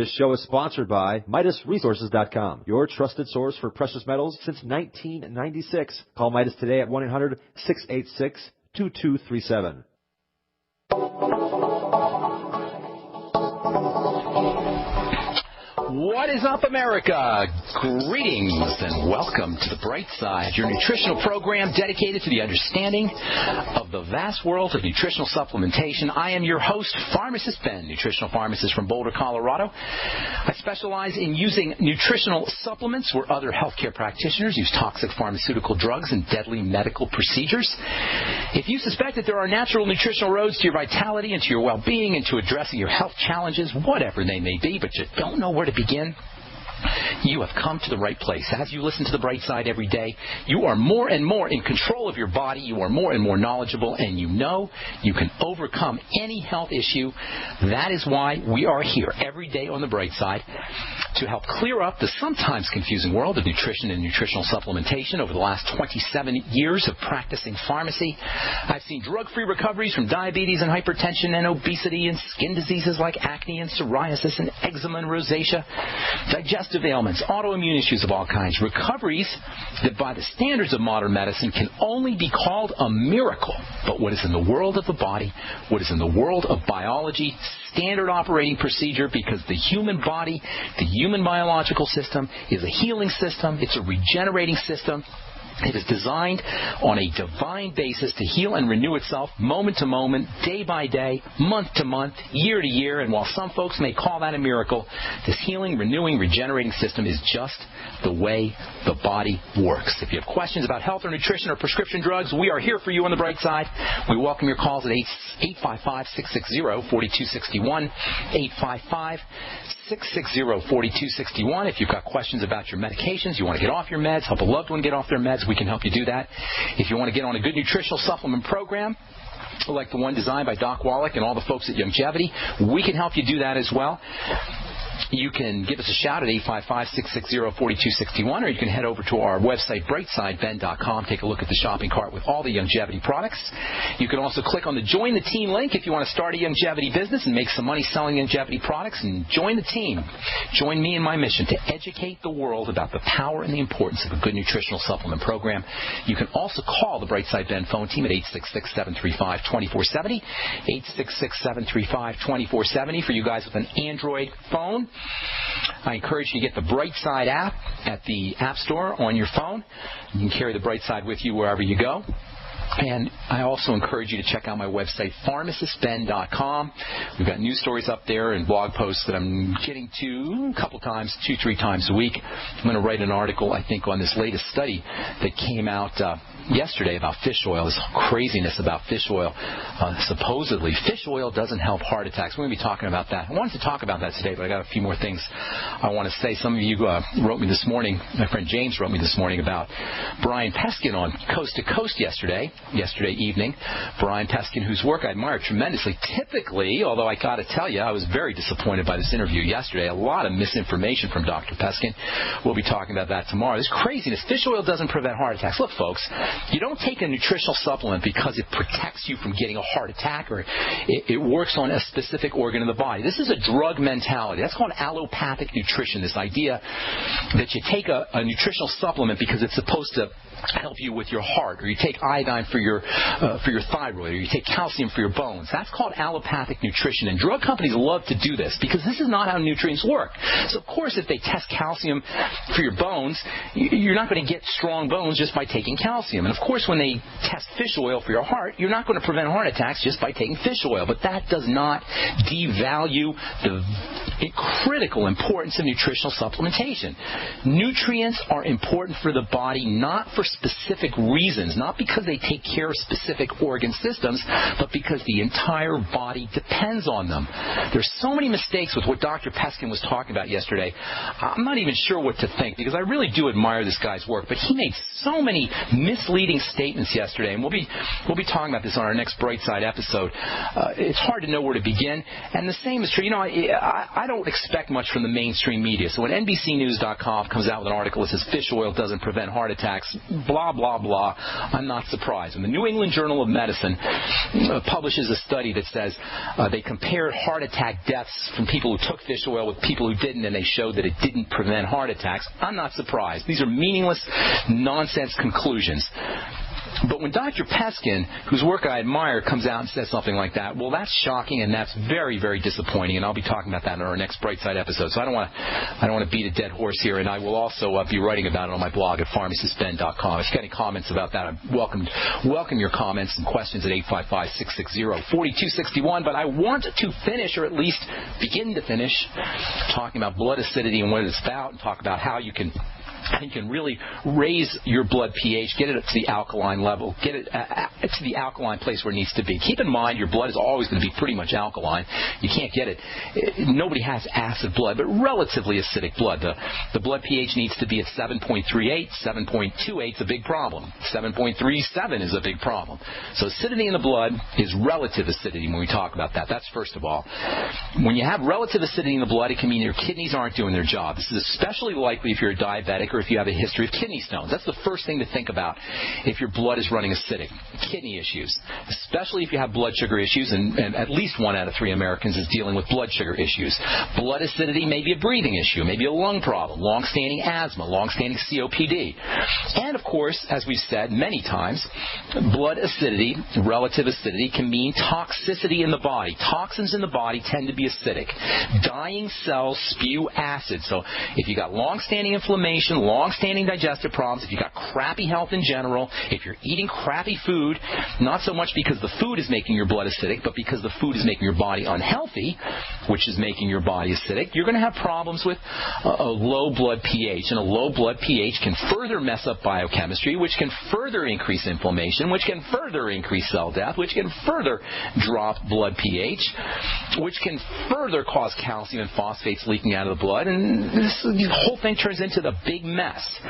This show is sponsored by MidasResources.com, your trusted source for precious metals since 1996. Call Midas today at 1-800-686-2237. What is up, America? Greetings and welcome to the Brightside, your nutritional program dedicated to the understanding of the vast world of nutritional supplementation. I am your host, Pharmacist Ben, nutritional pharmacist from Boulder, Colorado. I specialize in using nutritional supplements where other healthcare practitioners use toxic pharmaceutical drugs and deadly medical procedures. If you suspect that there are natural nutritional roads to your vitality and to your well-being and to addressing your health challenges, whatever they may be, but you don't know where to begin, you have come to the right place. As you listen to the Bright Side every day, you are more and more in control of your body. You are more and more knowledgeable, and you know you can overcome any health issue. That is why we are here every day on the Bright Side to help clear up the sometimes confusing world of nutrition and nutritional supplementation. Over the last 27 years of practicing pharmacy, I've seen drug-free recoveries from diabetes and hypertension and obesity and skin diseases like acne and psoriasis and eczema and rosacea, digestive ailments, autoimmune issues of all kinds, recoveries that by the standards of modern medicine can only be called a miracle. But what is in the world of the body, what is in the world of biology, standard operating procedure, because the human body, the human biological system is a healing system, it's a regenerating system. It is designed on a divine basis to heal and renew itself moment to moment, day by day, month to month, year to year. And while some folks may call that a miracle, this healing, renewing, regenerating system is just the way the body works. If you have questions about health or nutrition or prescription drugs, we are here for you on the Bright Side. We welcome your calls at 855-660-4261, 855-660-4261. If you've got questions about your medications, you want to get off your meds, help a loved one get off their meds, we can help you do that. If you want to get on a good nutritional supplement program, like the one designed by Doc Wallach and all the folks at Longevity, we can help you do that as well. You can give us a shout at 855-660-4261, or you can head over to our website, brightsideben.com. Take a look at the shopping cart with all the Longevity products. You can also click on the Join the Team link if you want to start a Longevity business and make some money selling Longevity products, and join the team. Join me in my mission to educate the world about the power and the importance of a good nutritional supplement program. You can also call the Brightside Ben phone team at 866-735-2470, 866-735-2470 for you guys with an Android phone. I encourage you to get the Brightside app at the App Store on your phone. You can carry the Brightside with you wherever you go. And I also encourage you to check out my website, pharmacistben.com. We've got news stories up there and blog posts that I'm getting to a couple times, 2-3 times a week. I'm going to write an article, I think, on this latest study that came out yesterday about fish oil, this craziness about fish oil. Supposedly, fish oil doesn't help heart attacks. We're going to be talking about that. I wanted to talk about that today, but I got a few more things I want to say. Some of you wrote me this morning, my friend James wrote me this morning about Brian Peskin on Coast to Coast yesterday evening. Brian Peskin, whose work I admire tremendously. Typically, although I got to tell you, I was very disappointed by this interview yesterday. A lot of misinformation from Dr. Peskin. We'll be talking about that tomorrow. This craziness. Fish oil doesn't prevent heart attacks. Look, folks, you don't take a nutritional supplement because it protects you from getting a heart attack or it works on a specific organ in the body. This is a drug mentality. That's called allopathic nutrition, this idea that you take a nutritional supplement because it's supposed to help you with your heart, or you take iodine for your thyroid, or you take calcium for your bones. That's called allopathic nutrition, and drug companies love to do this because this is not how nutrients work. So, of course, if they test calcium for your bones, you're not going to get strong bones just by taking calcium. And, of course, when they test fish oil for your heart, you're not going to prevent heart attacks just by taking fish oil. But that does not devalue the critical importance of nutritional supplementation. Nutrients are important for the body, not for specific reasons, not because they take care of specific organ systems, but because the entire body depends on them. There's so many mistakes with what Dr. Peskin was talking about yesterday, I'm not even sure what to think, because I really do admire this guy's work, but he made so many misleading statements yesterday, and we'll be talking about this on our next Brightside episode. It's hard to know where to begin, and the same is true. You know, I don't expect much from the mainstream media. So when NBCNews.com comes out with an article that says fish oil doesn't prevent heart attacks, blah, blah, blah, I'm not surprised. When the New England Journal of Medicine publishes a study that says they compared heart attack deaths from people who took fish oil with people who didn't, and they showed that it didn't prevent heart attacks, I'm not surprised. These are meaningless, nonsense conclusions. But when Dr. Peskin, whose work I admire, comes out and says something like that, well, that's shocking, and that's very, very disappointing, and I'll be talking about that in our next Brightside episode. So I don't want to beat a dead horse here, and I will also be writing about it on my blog at pharmacistben.com. If you've got any comments about that, I welcome your comments and questions at 855-660-4261. But I want to finish, or at least begin to finish, talking about blood acidity and what it's about, and talk about how you can really raise your blood pH, get it up to the alkaline level, get it to the alkaline place where it needs to be. Keep in mind your blood is always going to be pretty much alkaline. You can't get it. Nobody has acid blood, but relatively acidic blood. The blood pH needs to be at 7.38. 7.28 is a big problem. 7.37 is a big problem. So acidity in the blood is relative acidity when we talk about that. That's first of all. When you have relative acidity in the blood, it can mean your kidneys aren't doing their job. This is especially likely if you're a diabetic or if you have a history of kidney stones. That's the first thing to think about if your blood is running acidic. Kidney issues, especially if you have blood sugar issues, and at least 1 out of 3 Americans is dealing with blood sugar issues. Blood acidity may be a breathing issue, maybe a lung problem, long-standing asthma, long-standing COPD. And, of course, as we've said many times, blood acidity, relative acidity, can mean toxicity in the body. Toxins in the body tend to be acidic. Dying cells spew acid. So if you got long-standing inflammation, long-standing digestive problems, if you've got crappy health in general, if you're eating crappy food, not so much because the food is making your blood acidic, but because the food is making your body unhealthy, which is making your body acidic, you're going to have problems with a low blood pH. And a low blood pH can further mess up biochemistry, which can further increase inflammation, which can further increase cell death, which can further drop blood pH, which can further cause calcium and phosphates leaking out of the blood, and the whole thing turns into the big mess.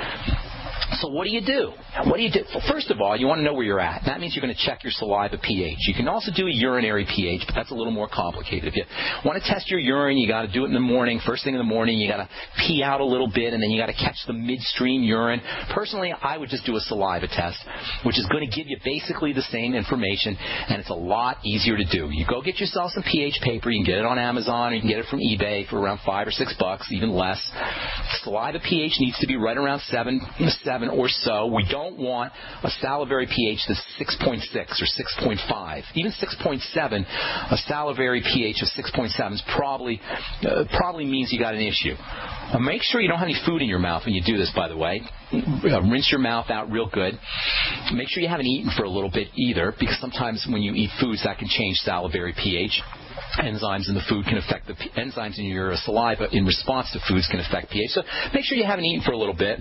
So what do you do? What do you do? Well, first of all, you want to know where you're at. That means you're going to check your saliva pH. You can also do a urinary pH, but that's a little more complicated. If you want to test your urine, you got to do it in the morning. First thing in the morning, you got to pee out a little bit, and then you got to catch the midstream urine. Personally, I would just do a saliva test, which is going to give you basically the same information, and it's a lot easier to do. You go get yourself some pH paper. You can get it on Amazon, or you can get it from eBay for around $5 or $6, even less. Saliva pH needs to be right around 7 or so. We don't want a salivary pH that's 6.6 or 6.5. Even 6.7, a salivary pH of 6.7 is probably means you got an issue. Make sure you don't have any food in your mouth when you do this, by the way. Rinse your mouth out real good. Make sure you haven't eaten for a little bit either, because sometimes when you eat foods, that can change salivary pH. Enzymes in the food can affect the enzymes in your saliva in response to foods can affect pH. So make sure you haven't eaten for a little bit.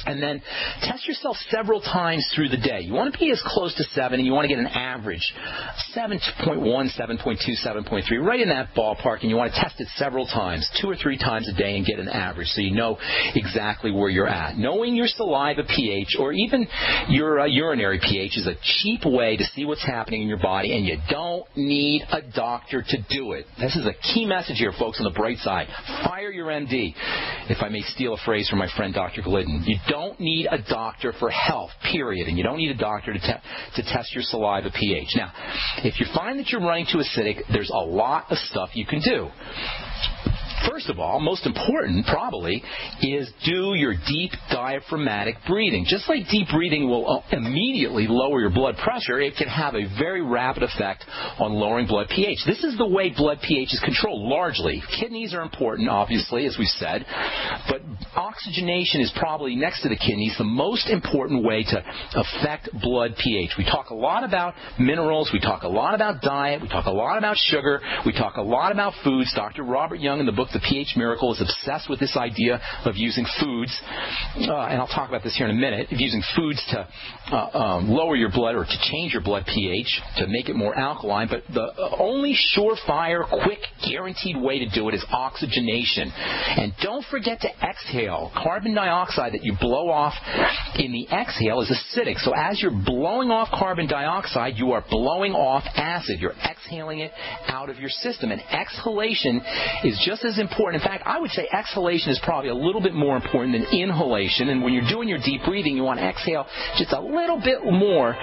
And then test yourself several times through the day. You want to be as close to 7, and you want to get an average 7.1, 7.2, 7.3, right in that ballpark, and you want to test it several times, 2 or 3 times a day, and get an average so you know exactly where you're at. Knowing your saliva pH or even your urinary pH is a cheap way to see what's happening in your body, and you don't need a doctor to do it. This is a key message here, folks, on the bright side. Fire your MD, if I may steal a phrase from my friend Dr. Glidden. You don't need a doctor for health, period, and you don't need a doctor to test your saliva pH. Now, if you find that you're running too acidic, there's a lot of stuff you can do. First of all, most important probably, is do your deep diaphragmatic breathing. Just like deep breathing will immediately lower your blood pressure, it can have a very rapid effect on lowering blood pH. This is the way blood pH is controlled largely. Kidneys are important, obviously, as we've said, but oxygenation is probably next to the kidneys the most important way to affect blood pH. We talk a lot about minerals, we talk a lot about diet, we talk a lot about sugar, we talk a lot about foods. Dr. Robert Young in the book The pH Miracle is obsessed with this idea of using foods, and I'll talk about this here in a minute, of using foods to lower your blood or to change your blood pH, to make it more alkaline. But the only surefire, quick, guaranteed way to do it is oxygenation. And don't forget to exhale. Carbon dioxide that you blow off in the exhale is acidic. So as you're blowing off carbon dioxide, you are blowing off acid. You're exhaling it out of your system. And exhalation is just as important. In fact, I would say exhalation is probably a little bit more important than inhalation. And when you're doing your deep breathing, you want to exhale just a little bit more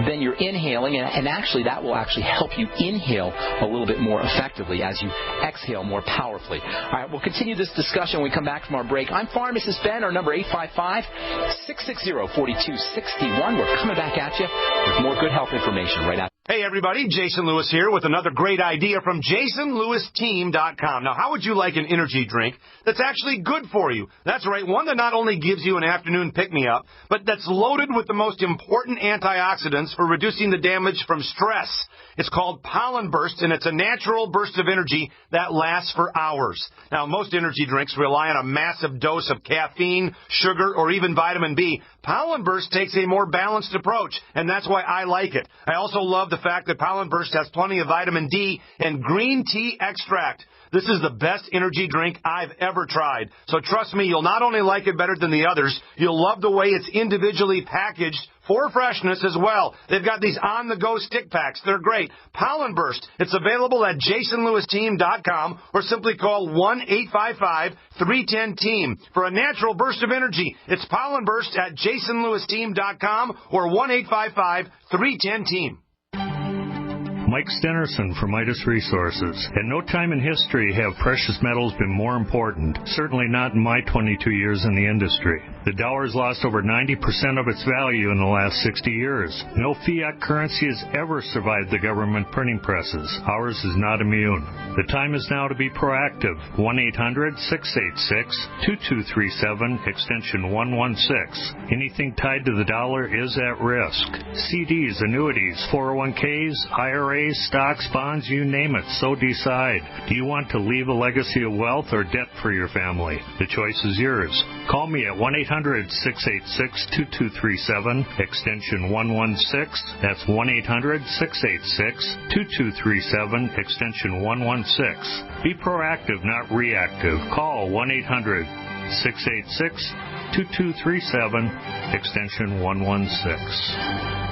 than you're inhaling. And actually, that will actually help you inhale a little bit more effectively as you exhale more powerfully. All right, we'll continue this discussion when we come back from our break. I'm Pharmacist Ben. Our number 855-660-4261. We're coming back at you with more good health information right after. Hey, everybody. Jason Lewis here with another great idea from JasonLewisTeam.com. Now, how would you like an energy drink that's actually good for you? That's right, one that not only gives you an afternoon pick-me-up, but that's loaded with the most important antioxidants for reducing the damage from stress. It's called Pollen Burst, and it's a natural burst of energy that lasts for hours. Now, most energy drinks rely on a massive dose of caffeine, sugar, or even vitamin B. Pollen Burst takes a more balanced approach, and that's why I like it. I also love the fact that Pollen Burst has plenty of vitamin D and green tea extract. This is the best energy drink I've ever tried. So trust me, you'll not only like it better than the others, you'll love the way it's individually packaged for freshness as well. They've got these on-the-go stick packs. They're great. Pollen Burst. It's available at JasonLewisTeam.com or simply call 1-855-310-TEAM for a natural burst of energy. It's Pollen Burst at JasonLewisTeam.com or 1-855-310-TEAM. Mike Stenerson from Midas Resources. At no time in history have precious metals been more important, certainly not in my 22 years in the industry. The dollar has lost over 90% of its value in the last 60 years. No fiat currency has ever survived the government printing presses. Ours is not immune. The time is now to be proactive. 1-800-686-2237, extension 116. Anything tied to the dollar is at risk. CDs, annuities, 401ks, IRAs, stocks, bonds, you name it, so decide. Do you want to leave a legacy of wealth or debt for your family? The choice is yours. Call me at 1-800-686-2237, extension 116. That's 1-800-686-2237, extension 116. Be proactive, not reactive. Call 1-800-686-2237, extension 116.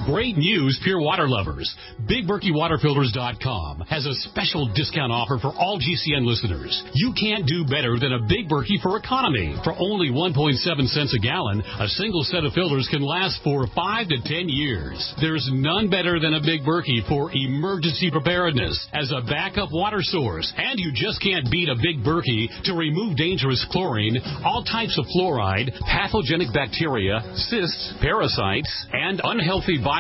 Great news, pure water lovers. BigBerkeyWaterFilters.com has a special discount offer for all GCN listeners. You can't do better than a Big Berkey for economy. For only 1.7 cents a gallon, a single set of filters can last for 5 to 10 years. There's none better than a Big Berkey for emergency preparedness as a backup water source. And you just can't beat a Big Berkey to remove dangerous chlorine, all types of fluoride, pathogenic bacteria, cysts, parasites, and unhealthy byproducts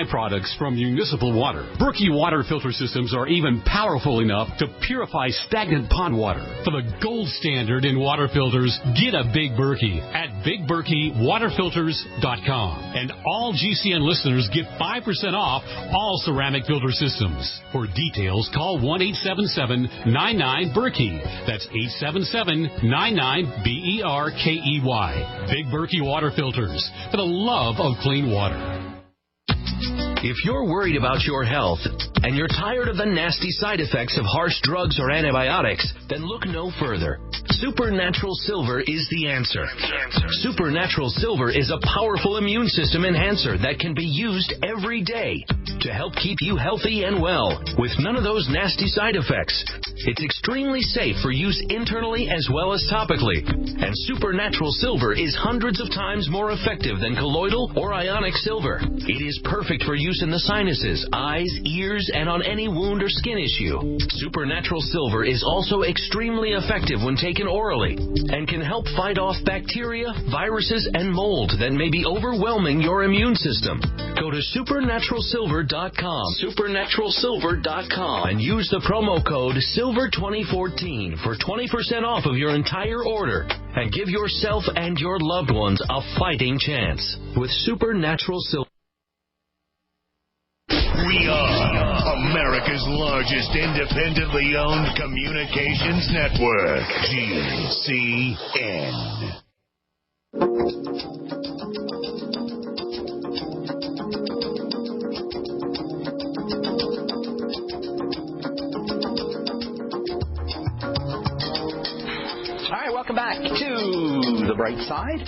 from municipal water. Berkey water filter systems are even powerful enough to purify stagnant pond water. For the gold standard in water filters, get a Big Berkey at BigBerkeyWaterFilters.com. And all GCN listeners get 5% off all ceramic filter systems. For details, call 1-877-99-BERKEY. That's 877-99-BERKEY. Big Berkey Water Filters, for the love of clean water. If you're worried about your health and you're tired of the nasty side effects of harsh drugs or antibiotics, then look no further. Supernatural Silver is the answer. Supernatural Silver is a powerful immune system enhancer that can be used every day to help keep you healthy and well with none of those nasty side effects. It's extremely safe for use internally as well as topically. And Supernatural Silver is hundreds of times more effective than colloidal or ionic silver. It is perfect for use in the sinuses, eyes, ears, and on any wound or skin issue. Supernatural Silver is also extremely effective when taken orally and can help fight off bacteria, viruses, and mold that may be overwhelming your immune system. Go to supernaturalsilver.com, supernaturalsilver.com, and use the promo code SILVER2014 for 20% off of your entire order and give yourself and your loved ones a fighting chance with Supernatural Silver. We are America's largest independently owned communications network, GCN. Welcome back to The Bright Side.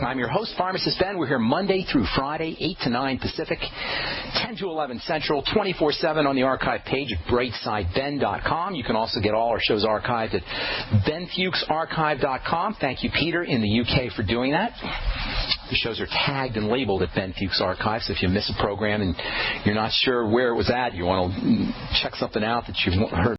I'm your host, Pharmacist Ben. We're here Monday through Friday, 8 to 9 Pacific, 10 to 11 Central, 24/7 on the archive page at brightsideben.com. You can also get all our shows archived at benfuchsarchive.com. Thank you, Peter, in the UK, for doing that. The shows are tagged and labeled at Ben Fuchs Archive, so if you miss a program and you're not sure where it was at, you want to check something out that you've heard